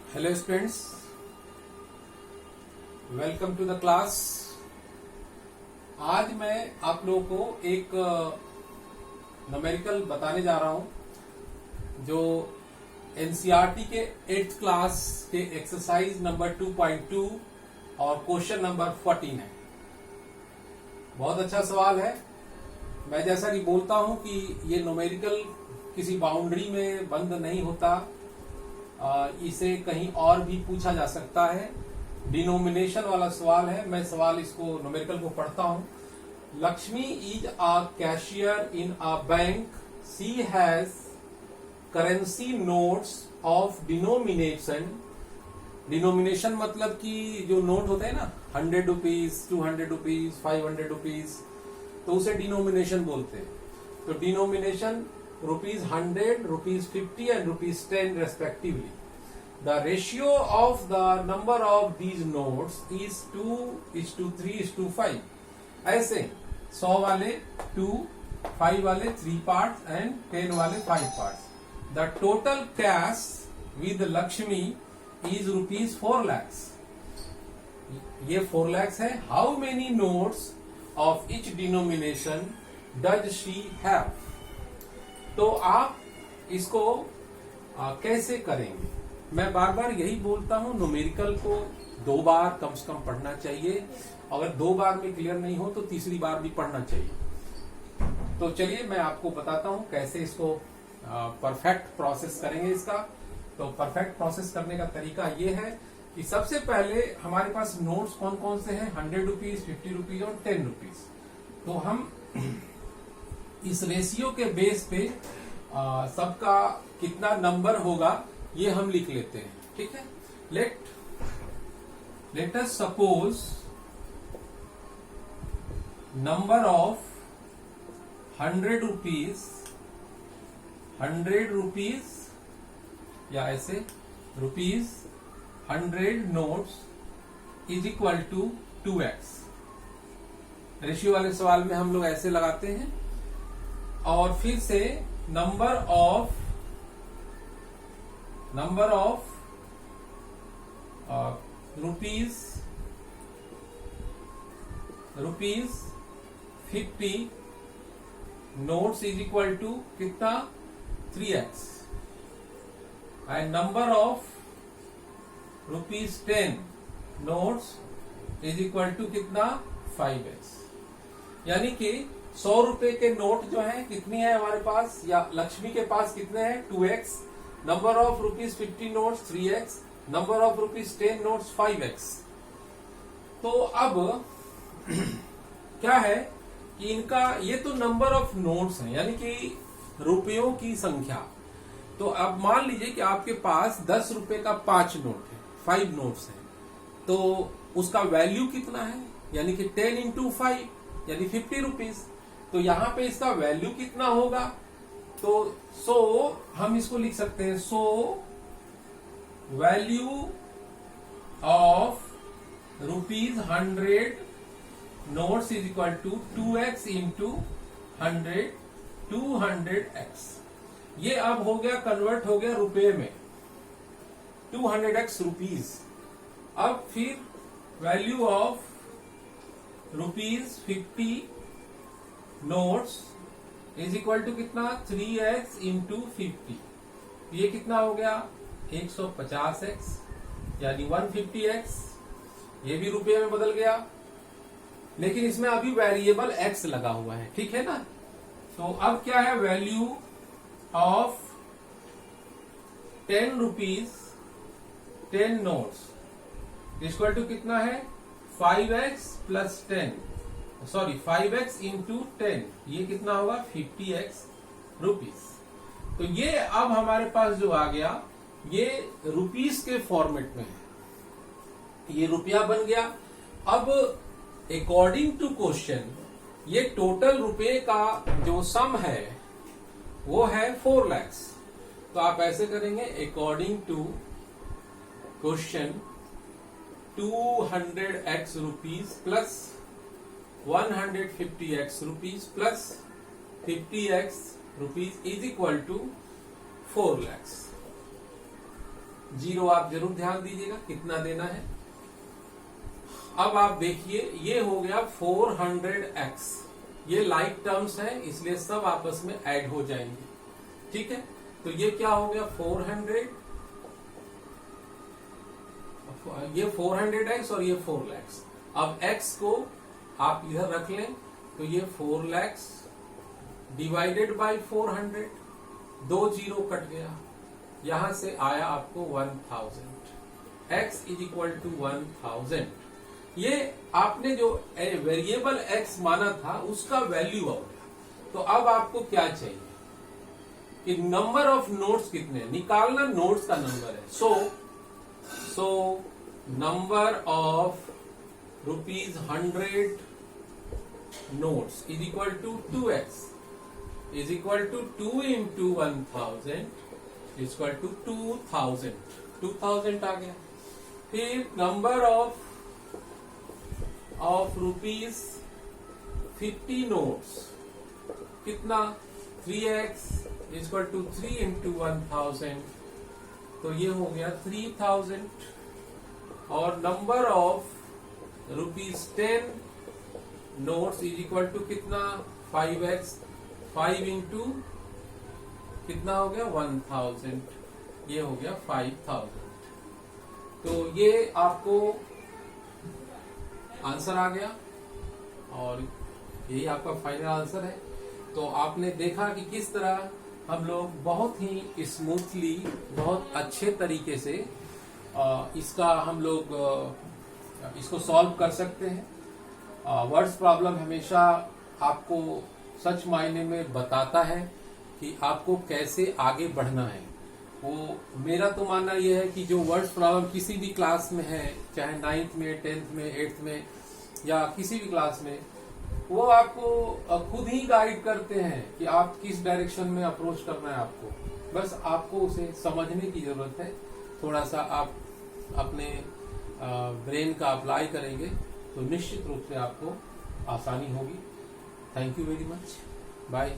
Hello students, welcome to the class. आज मैं आप लोगों को एक न्यूमेरिकल बताने जा रहा हूं जो एनसीईआरटी के 8th क्लास के एक्सरसाइज नंबर 2.2 और क्वेश्चन नंबर 14 है। बहुत अच्छा सवाल है। मैं जैसा कि बोलता हूं कि ये न्यूमेरिकल किसी बाउंड्री में बंद नहीं होता, इसे कहीं और भी पूछा जा सकता है। डिनोमिनेशन वाला सवाल है। मैं सवाल इसको न्यूमेरिकल को पढ़ता हूं। Lakshmi is a cashier in a bank. She has currency notes of denomination. Denomination मतलब कि जो नोट होते हैं ना, 100 रुपीज, 200 रुपीज, 500 रुपीज, तो उसे डिनोमिनेशन बोलते हैं। तो denomination ₹100, ₹50 and ₹10 respectively. The ratio of the number of these notes is 2:3:5. ऐसे 100 वाले 2, 5 वाले 3 parts and 10 वाले 5 parts. The total cash with Lakshmi is ₹4 lakhs. ये 4 lakhs है। How many notes of each denomination does she have? तो आप इसको कैसे करेंगे? मैं बार बार यही बोलता हूं, न्यूमेरिकल को 2 बार कम से कम पढ़ना चाहिए। अगर 2 बार में क्लियर नहीं हो तो तीसरी बार भी पढ़ना चाहिए। तो चलिए मैं आपको बताता हूं कैसे इसको परफेक्ट प्रोसेस करेंगे इसका। तो परफेक्ट प्रोसेस करने का तरीका ये है कि सबसे पहले हमारे पास नोट्स कौन कौन से हैं, 100 रुपीज, 50 रुपीज और 10 रुपीज। तो हम इस रेशियो के बेस पे सबका कितना नंबर होगा ये हम लिख लेते हैं। ठीक है। Let us suppose number of 100 rupees या ऐसे ₹100 notes is equal to 2x। Ratio वाले सवाल में हम लोग ऐसे लगाते हैं। और फिर से number of rupees 50 notes is equal to कितना, 3x। And number of ₹10 notes is equal to कितना, 5x। यानी कि 100 रुपए के नोट जो है कितनी है हमारे पास, या लक्ष्मी के पास कितने हैं, 2x। Number of ₹50 notes 3x। Number of ₹10 notes 5x। तो अब क्या है कि इनका ये तो नंबर ऑफ नोट्स है, यानी कि रुपयों की संख्या। तो अब मान लीजिए कि आपके पास 10 रुपए का 5 नोट है, 5 नोट्स है। तो उसका वैल्यू कितना है, यानी कि 10 into 5 यानी 50 रुपीज। तो यहां पे इसका वैल्यू कितना होगा, तो हम इसको लिख सकते हैं, value of ₹100 notes is equal to 2x into 100, 200x। ये अब हो गया, कन्वर्ट हो गया रुपए में, 200x रुपीज। अब फिर value of ₹50 notes is equal to कितना, 3x इंटू 50। ये कितना हो गया, 150x यानी 150x। ये भी रुपये में बदल गया, लेकिन इसमें अभी वेरिएबल x लगा हुआ है। ठीक है ना। तो अब क्या है, value of 10 rupees 10 notes equal to कितना है, 5x प्लस 5x इंटू 10। ये कितना होगा, 50x रुपीज। तो ये अब हमारे पास जो आ गया, ये रुपीज के फॉर्मेट में है, ये रुपया बन गया। अब अकॉर्डिंग टू क्वेश्चन ये टोटल रुपए का जो सम है वो है 4 lakhs। तो आप ऐसे करेंगे, according to question 200x rupees plus 150x rupees plus 50x rupees is equal to 4 lakhs। Zero आप जरूर ध्यान दीजिएगा कितना देना है। अब आप देखिए ये हो गया 400x, ये लाइक टर्म्स है इसलिए सब आपस में ऐड हो जाएंगे, ठीक है। तो ये क्या हो गया 400, ये 400x और ये 4 lakhs। अब x को आप इधर रख लें तो ये 4 lakhs divided by 400, 2 zero cut गया, यहां से आया आपको 1000, x इज इक्वल टू 1000। ये आपने जो वेरिएबल x माना था उसका वैल्यू आ गया। तो अब आपको क्या चाहिए कि नंबर ऑफ नोट्स कितने निकालना, नोट्स का नंबर है। So number of ₹100 notes is equal to 2x is equal to 2 into 1000 is equal to 2000 आ गया। फिर नंबर ऑफ ₹50 नोट्स कितना, 3x is equal to 3 into 1000, तो ये हो गया 3000। और number of ₹10 notes is equal to कितना, 5x, 5 इंटू कितना हो गया 1000, ये हो गया 5000। तो ये आपको आंसर आ गया और यही आपका फाइनल आंसर है। तो आपने देखा कि किस तरह हम लोग बहुत ही स्मूथली, बहुत अच्छे तरीके से इसका हम लोग इसको सॉल्व कर सकते हैं। वर्ड्स प्रॉब्लम हमेशा आपको सच मायने में बताता है कि आपको कैसे आगे बढ़ना है। वो मेरा तो मानना यह है कि जो वर्ड्स प्रॉब्लम किसी भी क्लास में है, चाहे 9th में, 10th में, 8th में या किसी भी क्लास में, वो आपको खुद ही गाइड करते हैं कि आप किस डायरेक्शन में अप्रोच करना है आपको। बस आपको उसे समझने की जरूरत है। थोड़ा सा आप अपने ब्रेन का अप्लाई करेंगे तो निश्चित रूप से आपको आसानी होगी। Thank you very much, bye.